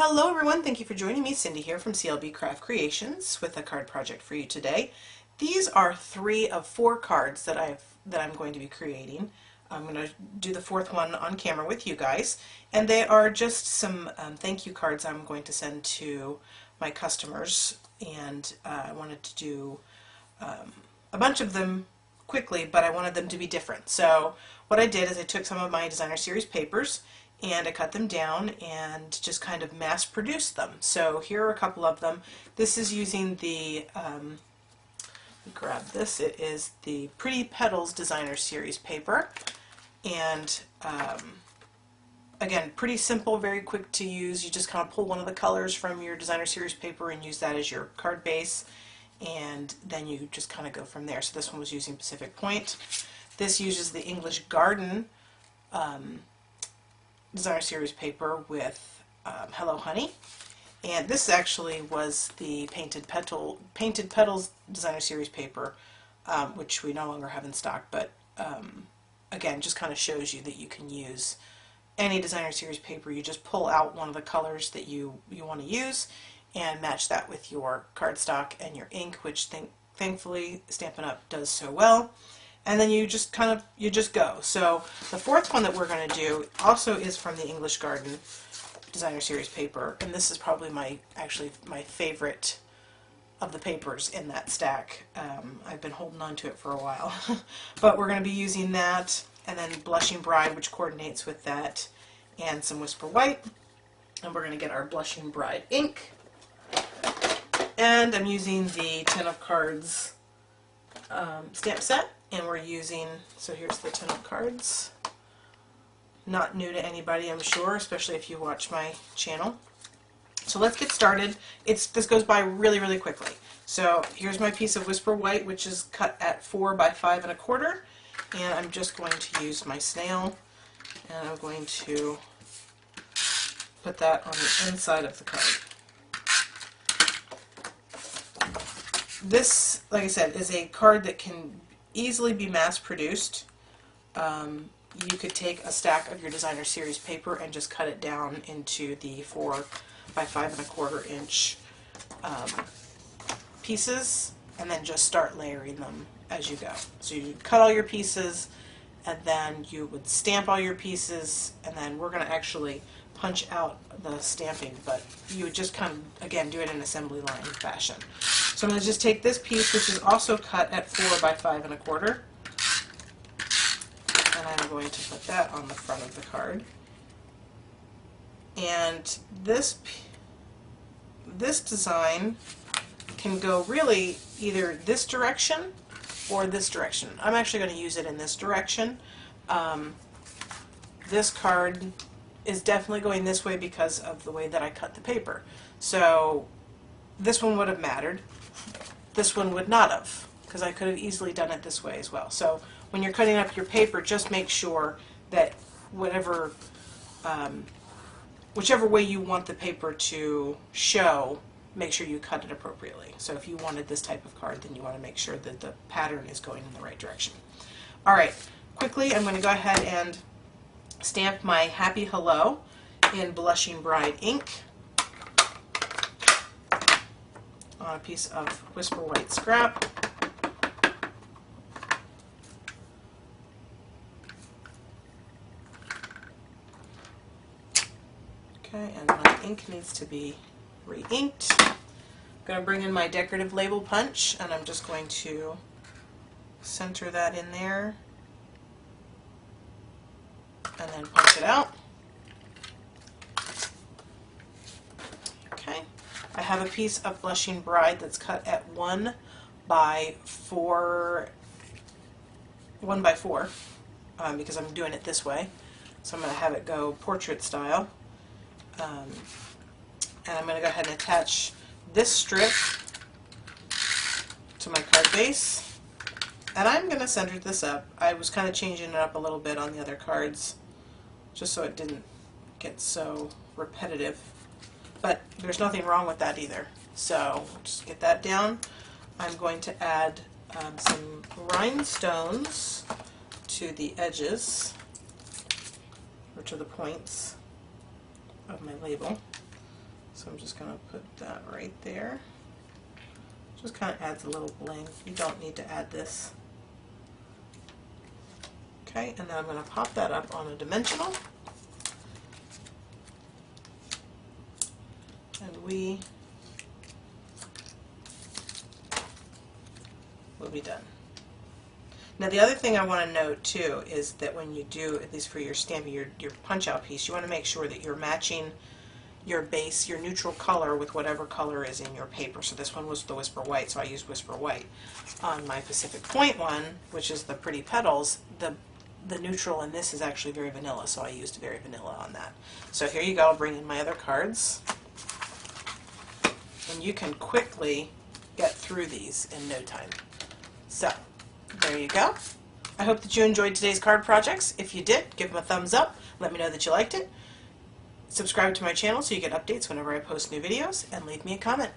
Hello everyone, thank you for joining me. Cindy here from CLB Craft Creations with a card project for you today. These are 3 of 4 cards that I'm going to be creating. I'm going to do the 4th one on camera with you guys, and they are just some thank you cards I'm going to send to my customers, and I wanted to do a bunch of them quickly, but I wanted them to be different. So what I did is I took some of my designer series papers and I cut them down and just kind of mass produced them. So here are a couple of them. This is using the, grab this, it is the Pretty Petals designer series paper, and again, pretty simple, very quick to use. You just kind of pull one of the colors from your designer series paper and use that as your card base, and then you just kind of go from there. So this one was using Pacific Point. This uses the English Garden designer series paper with Hello Honey, and this actually was the Painted Petals designer series paper, which we no longer have in stock, but again, just kind of shows you that you can use any designer series paper. You just pull out one of the colors that you want to use and match that with your cardstock and your ink, which thankfully Stampin' Up! Does so well. And then you just go. So the 4th one that we're going to do also is from the English Garden designer series paper, and this is probably actually my favorite of the papers in that stack. I've been holding on to it for a while. But we're going to be using that, and then Blushing Bride, which coordinates with that, and some Whisper White. And we're going to get our Blushing Bride ink. And I'm using the 10 of Cards stamp set, and we're using, so here's the 10 of Cards. Not new to anybody, I'm sure, especially if you watch my channel. So let's get started. This goes by really, really quickly. So here's my piece of Whisper White, which is cut at 4 by 5 1/4, and I'm just going to use my snail, and I'm going to put that on the inside of the card. This, like I said, is a card that can easily be mass produced. You could take a stack of your designer series paper and just cut it down into the 4 by 5 1/4 inch pieces, and then just start layering them as you go. So you cut all your pieces, and then you would stamp all your pieces, and then we're going to actually punch out the stamping, but you would just kind of, again, do it in assembly line fashion. So I'm going to just take this piece, which is also cut at 4 by 5 1/4, and I'm going to put that on the front of the card. And this design can go really either this direction or this direction. I'm actually going to use it in this direction. This card is definitely going this way because of the way that I cut the paper. So this one would have mattered. This one would not have, because I could have easily done it this way as well. So when you're cutting up your paper, just make sure that whichever way you want the paper to show, make sure you cut it appropriately. So if you wanted this type of card, then you want to make sure that the pattern is going in the right direction. Alright, quickly I'm going to go ahead and stamp my Happy Hello in Blushing Bride ink on a piece of Whisper White scrap. Okay, and my ink needs to be re-inked. I'm going to bring in my decorative label punch, and I'm just going to center that in there and then punch it out. Okay, I have a piece of Blushing Bride that's cut at 1 by 4 because I'm doing it this way. So I'm going to have it go portrait style. And I'm going to go ahead and attach this strip to my card base, and I'm going to center this up. I was kind of changing it up a little bit on the other cards just so it didn't get so repetitive, but there's nothing wrong with that either. So just get that down. I'm going to add some rhinestones to the edges, or to the points of my label. So I'm just going to put that right there. Just kind of adds a little bling. You don't need to add this. Okay, and then I'm going to pop that up on a dimensional. And we will be done. Now the other thing I want to note too is that when you do, at least for your stamping, your punch out piece, you want to make sure that you're matching your base, your neutral color with whatever color is in your paper. So this one was the Whisper White, so I used Whisper White. On my Pacific Point one, which is the Pretty Petals, the neutral in this is actually very vanilla, so I used very vanilla on that. So here you go, I'll bring in my other cards. And you can quickly get through these in no time. So, there you go. I hope that you enjoyed today's card projects. If you did, give them a thumbs up. Let me know that you liked it. Subscribe to my channel so you get updates whenever I post new videos, and leave me a comment.